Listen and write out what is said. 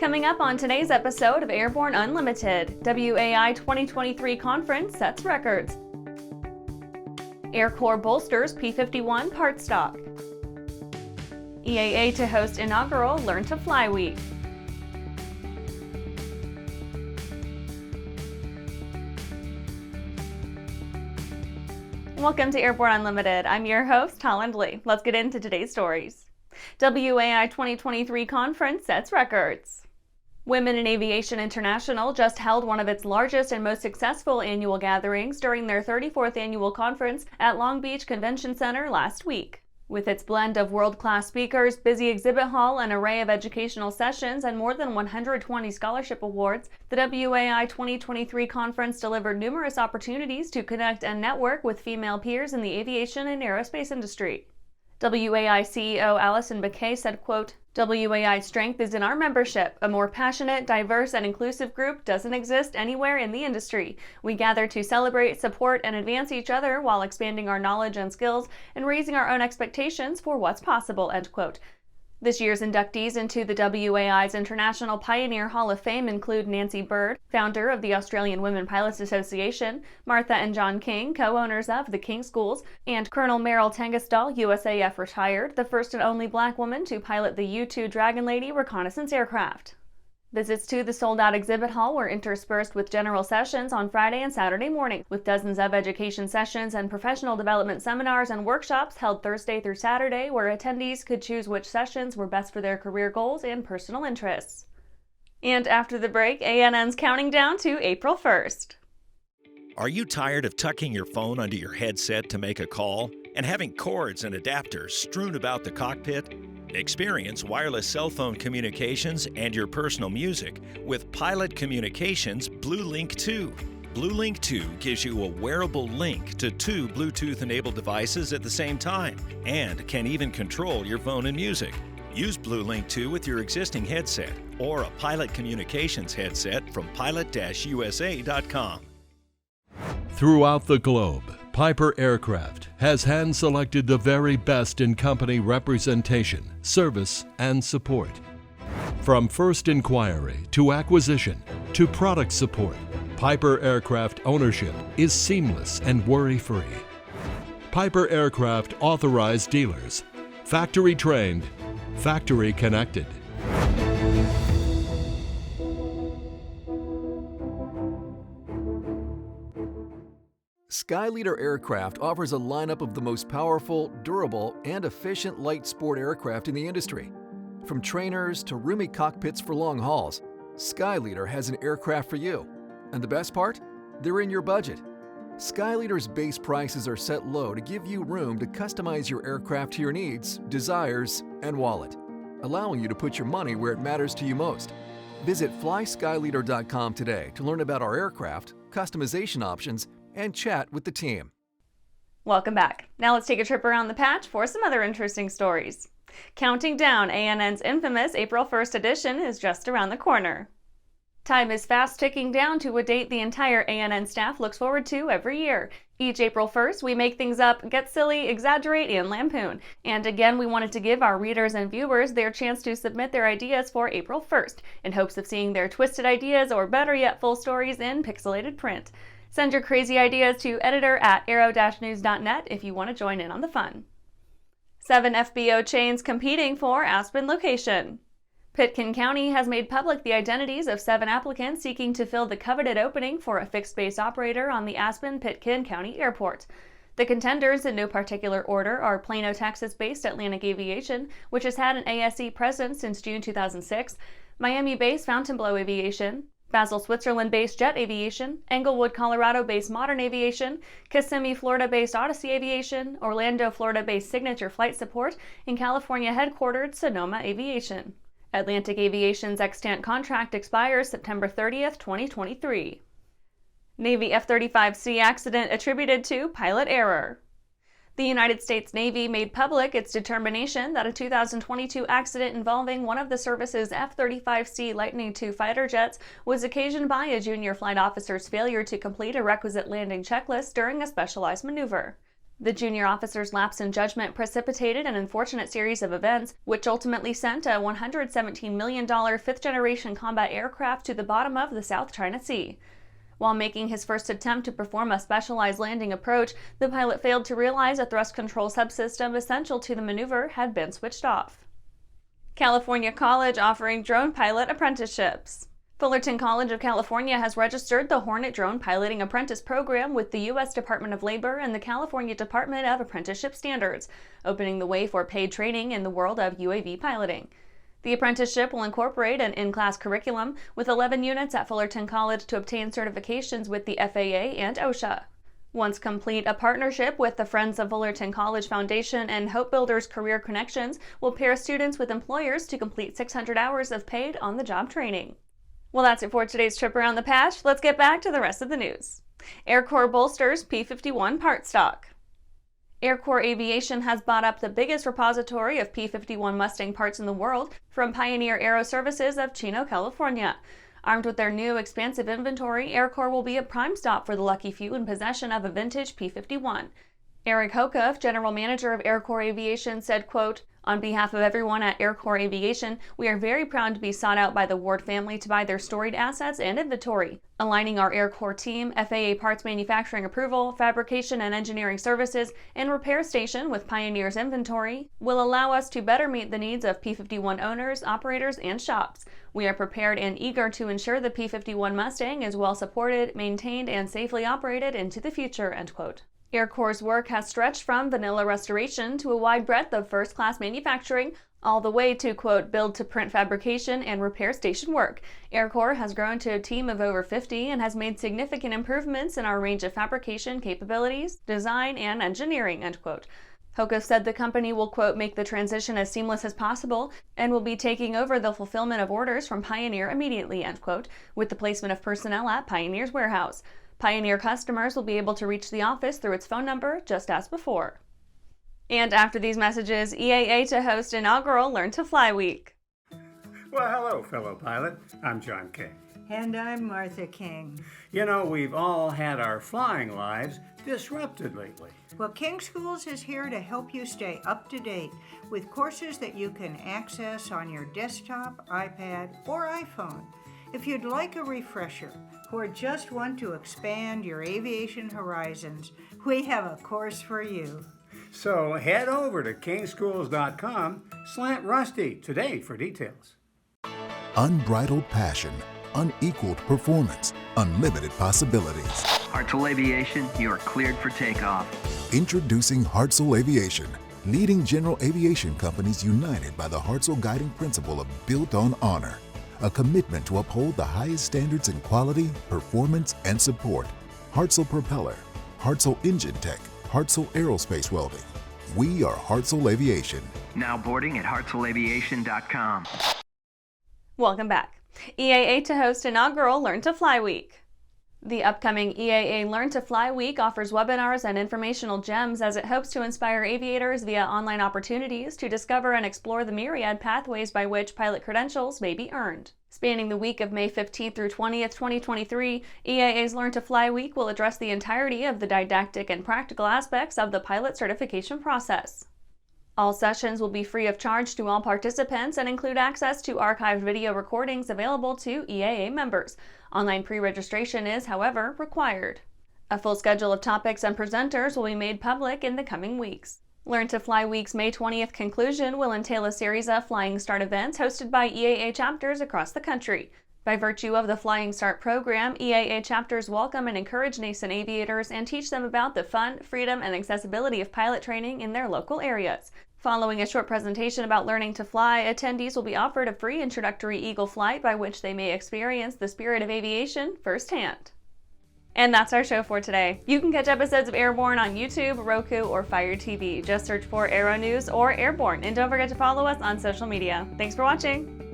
Coming up on today's episode of Airborne-Unlimited, WAI2023 conference sets records. AirCorp bolsters P-51 part stock. EAA to host inaugural Learn to Fly Week. Welcome to Airborne Unlimited. I'm your host, Holland Lee. Let's get into today's stories. WAI 2023 conference sets records. Women in Aviation International just held one of its largest and most successful annual gatherings during their 34th annual conference at Long Beach Convention Center last week. With its blend of world-class speakers, busy exhibit hall, an array of educational sessions, and more than 120 scholarship awards, the WAI 2023 conference delivered numerous opportunities to connect and network with female peers in the aviation and aerospace industry. WAI CEO Allison McKay said, quote, "WAI's strength is in our membership. A more passionate, diverse, and inclusive group doesn't exist anywhere in the industry. We gather to celebrate, support, and advance each other while expanding our knowledge and skills and raising our own expectations for what's possible," end quote. This year's inductees into the WAI's International Pioneer Hall of Fame include Nancy Bird, founder of the Australian Women Pilots Association, Martha and John King, co-owners of the King Schools, and Colonel Meryl Tengestal, USAF retired, the first and only black woman to pilot the U-2 Dragon Lady reconnaissance aircraft. Visits to the sold-out exhibit hall were interspersed with general sessions on Friday and Saturday morning, with dozens of education sessions and professional development seminars and workshops held Thursday through Saturday, where attendees could choose which sessions were best for their career goals and personal interests. And after the break, ANN's counting down to April 1st. Are you tired of tucking your phone under your headset to make a call and having cords and adapters strewn about the cockpit? Experience wireless cell phone communications and your personal music with Pilot Communications BlueLink 2. BlueLink 2 gives you a wearable link to two Bluetooth-enabled devices at the same time and can even control your phone and music. Use BlueLink 2 with your existing headset or a Pilot Communications headset from pilot-usa.com. Throughout the globe, Piper Aircraft has hand-selected the very best in company representation, service, and support. From first inquiry to acquisition to product support, Piper Aircraft ownership is seamless and worry-free. Piper Aircraft authorized dealers, factory trained, factory connected. Skyleader Aircraft offers a lineup of the most powerful, durable, and efficient light sport aircraft in the industry. From trainers to roomy cockpits for long hauls, Skyleader has an aircraft for you. And the best part? They're in your budget. Skyleader's base prices are set low to give you room to customize your aircraft to your needs, desires, and wallet, allowing you to put your money where it matters to you most. Visit flyskyleader.com today to learn about our aircraft, customization options, and chat with the team. Welcome back. Now let's take a trip around the patch for some other interesting stories. Counting down, ANN's infamous April 1st edition is just around the corner. Time is fast ticking down to a date the entire ANN staff looks forward to every year. Each April 1st, we make things up, get silly, exaggerate, and lampoon. And again, we wanted to give our readers and viewers their chance to submit their ideas for April 1st, in hopes of seeing their twisted ideas, or better yet, full stories in pixelated print. Send your crazy ideas to editor@aero-news.net if you want to join in on the fun. 7 FBO chains competing for Aspen location. Pitkin County has made public the identities of 7 applicants seeking to fill the coveted opening for a fixed-base operator on the Aspen-Pitkin County Airport. The contenders, in no particular order, are Plano, Texas-based Atlantic Aviation, which has had an ASE presence since June 2006, Miami-based Fontainebleau Aviation, Basel, Switzerland-based Jet Aviation, Englewood, Colorado-based Modern Aviation, Kissimmee, Florida-based Odyssey Aviation, Orlando, Florida-based Signature Flight Support, and California-headquartered Sonoma Aviation. Atlantic Aviation's extant contract expires September 30th, 2023. Navy F-35C accident attributed to pilot error. The United States Navy made public its determination that a 2022 accident involving one of the service's F-35C Lightning II fighter jets was occasioned by a junior flight officer's failure to complete a requisite landing checklist during a specialized maneuver. The junior officer's lapse in judgment precipitated an unfortunate series of events, which ultimately sent a $117 million fifth-generation combat aircraft to the bottom of the South China Sea. While making his first attempt to perform a specialized landing approach, the pilot failed to realize a thrust control subsystem essential to the maneuver had been switched off. California College offering drone pilot apprenticeships. Fullerton College of California has registered the Hornet Drone Piloting Apprentice Program with the U.S. Department of Labor and the California Department of Apprenticeship Standards, opening the way for paid training in the world of UAV piloting. The apprenticeship will incorporate an in-class curriculum with 11 units at Fullerton College to obtain certifications with the FAA and OSHA. Once complete, a partnership with the Friends of Fullerton College Foundation and Hope Builders Career Connections will pair students with employers to complete 600 hours of paid on-the-job training. Well, that's it for today's trip around the patch. Let's get back to the rest of the news. AirCorp bolsters P-51 part stock. AirCorps Aviation has bought up the biggest repository of P-51 Mustang parts in the world from Pioneer Aero Services of Chino, California. Armed with their new expansive inventory, AirCorps will be a prime stop for the lucky few in possession of a vintage P-51. Eric Hokoff, general manager of AirCorps Aviation, said, quote, "On behalf of everyone at AirCorps Aviation, we are very proud to be sought out by the Ward family to buy their storied assets and inventory. Aligning our AirCorps team, FAA parts manufacturing approval, fabrication and engineering services, and repair station with Pioneer's inventory will allow us to better meet the needs of P-51 owners, operators, and shops. We are prepared and eager to ensure the P-51 Mustang is well supported, maintained, and safely operated into the future," end quote. AirCorps' work has stretched from vanilla restoration to a wide breadth of first-class manufacturing, all the way to, quote, build-to-print fabrication and repair station work. AirCorps has grown to a team of over 50 and has made significant improvements in our range of fabrication capabilities, design, and engineering, end quote. Hokoff said the company will, quote, make the transition as seamless as possible and will be taking over the fulfillment of orders from Pioneer immediately, end quote, with the placement of personnel at Pioneer's warehouse. Pioneer customers will be able to reach the office through its phone number, just as before. And after these messages, EAA to host inaugural Learn to Fly Week. Well, hello, fellow pilot. I'm John King. And I'm Martha King. You know, we've all had our flying lives disrupted lately. Well, King Schools is here to help you stay up to date with courses that you can access on your desktop, iPad, or iPhone. If you'd like a refresher or just want to expand your aviation horizons, we have a course for you. So head over to kingschools.com/rusty today for details. Unbridled passion, unequaled performance, unlimited possibilities. Hartzell Aviation, you are cleared for takeoff. Introducing Hartzell Aviation, leading general aviation companies united by the Hartzell guiding principle of built on honor. A commitment to uphold the highest standards in quality, performance, and support. Hartzell Propeller, Hartzell Engine Tech, Hartzell Aerospace Welding. We are Hartzell Aviation. Now boarding at hartzellaviation.com. Welcome back. EAA to host inaugural Learn to Fly Week. The upcoming EAA Learn to Fly Week offers webinars and informational gems as it hopes to inspire aviators via online opportunities to discover and explore the myriad pathways by which pilot credentials may be earned. Spanning the week of May 15th through 20th, 2023, EAA's Learn to Fly Week will address the entirety of the didactic and practical aspects of the pilot certification process. All sessions will be free of charge to all participants and include access to archived video recordings available to EAA members. Online pre-registration is, however, required. A full schedule of topics and presenters will be made public in the coming weeks. Learn to Fly Week's May 20th conclusion will entail a series of Flying Start events hosted by EAA chapters across the country. By virtue of the Flying Start program, EAA chapters welcome and encourage nascent aviators and teach them about the fun, freedom, and accessibility of pilot training in their local areas. Following a short presentation about learning to fly, attendees will be offered a free introductory Eagle flight by which they may experience the spirit of aviation firsthand. And that's our show for today. You can catch episodes of Airborne on YouTube, Roku, or Fire TV. Just search for Aero-News or Airborne, and don't forget to follow us on social media. Thanks for watching!